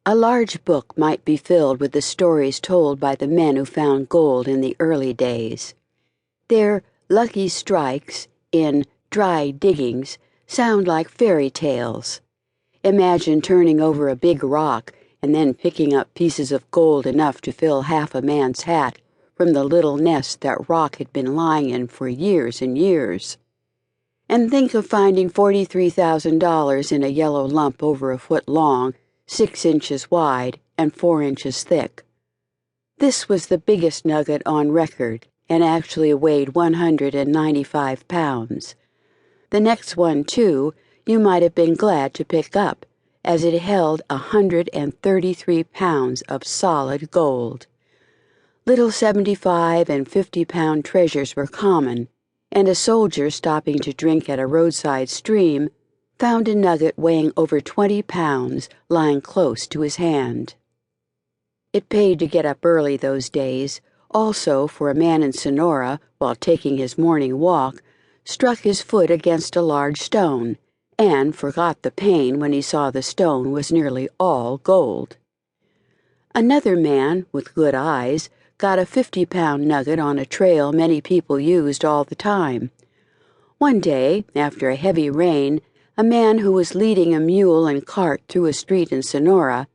A large book might be filled with the stories told by the men who found gold in the early days. Their lucky strikes in dry diggings sound like fairy tales. Imagine turning over a big rock and then picking up pieces of gold enough to fill half a man's hat from the little nest that rock had been lying in for years and years. And think of finding $43,000 in a yellow lump over a foot long, 6 inches wide, and 4 inches thick. This was the biggest nugget on record, and actually weighed 195 pounds. The next one, too, you might have been glad to pick up, as it held 133 pounds of solid gold. Little 75 and 50-pound treasures were common, and a soldier stopping to drink at a roadside stream found a nugget weighing over 20 pounds lying close to his hand. It paid to get up early those days. Also, for a man in Sonora, while taking his morning walk, struck his foot against a large stone, and forgot the pain when he saw the stone was nearly all gold. Another man, with good eyes, got a 50-pound nugget on a trail many people used all the time. One day, after a heavy rain, a man who was leading a mule and cart through a street in Sonora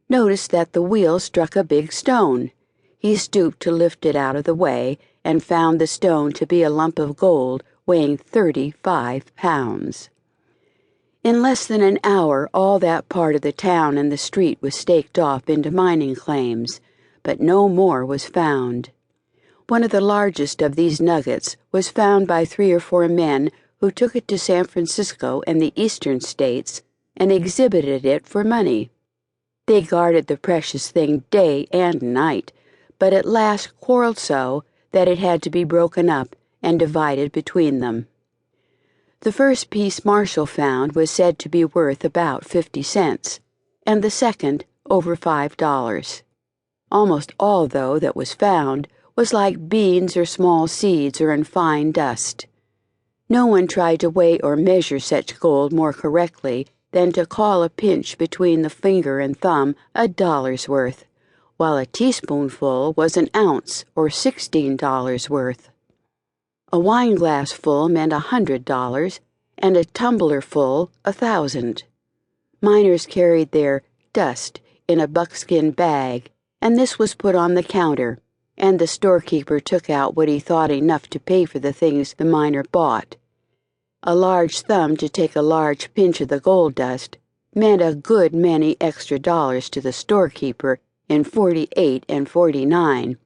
noticed that the wheel struck a big stone. He stooped to lift it out of the way and found the stone to be a lump of gold weighing 35 pounds. In less than an hour, all that part of the town and the street was staked off into mining claims, but no more was found. One of the largest of these nuggets was found by 3 or 4 men who took it to San Francisco and the eastern states and exhibited it for money. They guarded the precious thing day and night, but at last quarreled so that it had to be broken up and divided between them. The first piece Marshall found was said to be worth about 50 cents, and the second over $5. Almost all, though, that was found was like beans or small seeds or in fine dust. No one tried to weigh or measure such gold more correctly than to call a pinch between the finger and thumb $1 worth, while a teaspoonful was an ounce or $16 worth. A wineglass full meant $100, and a tumbler full 1,000. Miners carried their dust in a buckskin bag, and this was put on the counter, and the storekeeper took out what he thought enough to pay for the things the miner bought. A large thumb to take a large pinch of the gold dust meant a good many extra dollars to the storekeeper in 48 and 49.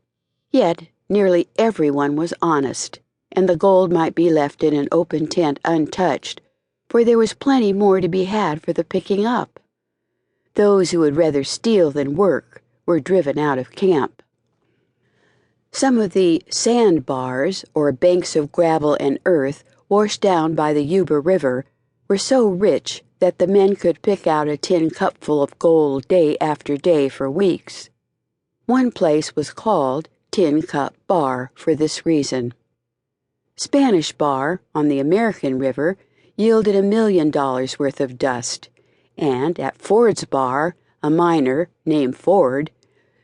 Yet nearly everyone was honest, and the gold might be left in an open tent untouched, for there was plenty more to be had for the picking up. Those who would rather steal than work were driven out of camp. Some of the sandbars, or banks of gravel and earth washed down by the Yuba River, were so rich that the men could pick out a tin cupful of gold day after day for weeks. One place was called Tin Cup Bar for this reason. Spanish Bar, on the American River, yielded $1 million worth of dust, and at Ford's Bar, a miner named Ford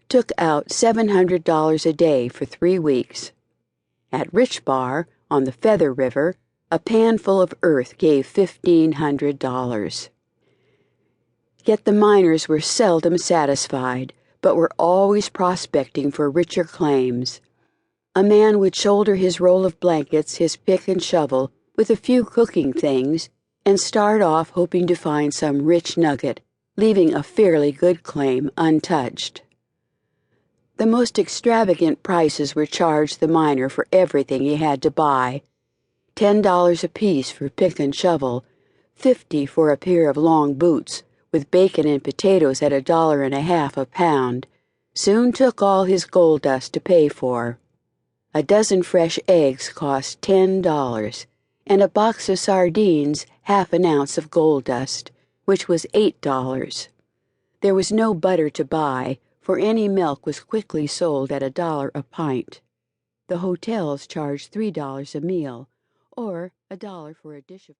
took out $700 a day for 3 weeks. At Rich Bar, on the Feather River, a pan full of earth gave $1,500. Yet the miners were seldom satisfied, but were always prospecting for richer claims. A man would shoulder his roll of blankets, his pick and shovel, with a few cooking things, and start off hoping to find some rich nugget, leaving a fairly good claim untouched. The most extravagant prices were charged the miner for everything he had to buy: $10 apiece for pick and shovel, $50 for a pair of long boots, with bacon and potatoes at $1.50 a pound. Soon took all his gold dust to pay for. A dozen fresh eggs cost $10, and a box of sardines half an ounce of gold dust, which was $8. There was no butter to buy, for any milk was quickly sold at $1 a pint. The hotels charged $3 a meal, or $1 for a dish of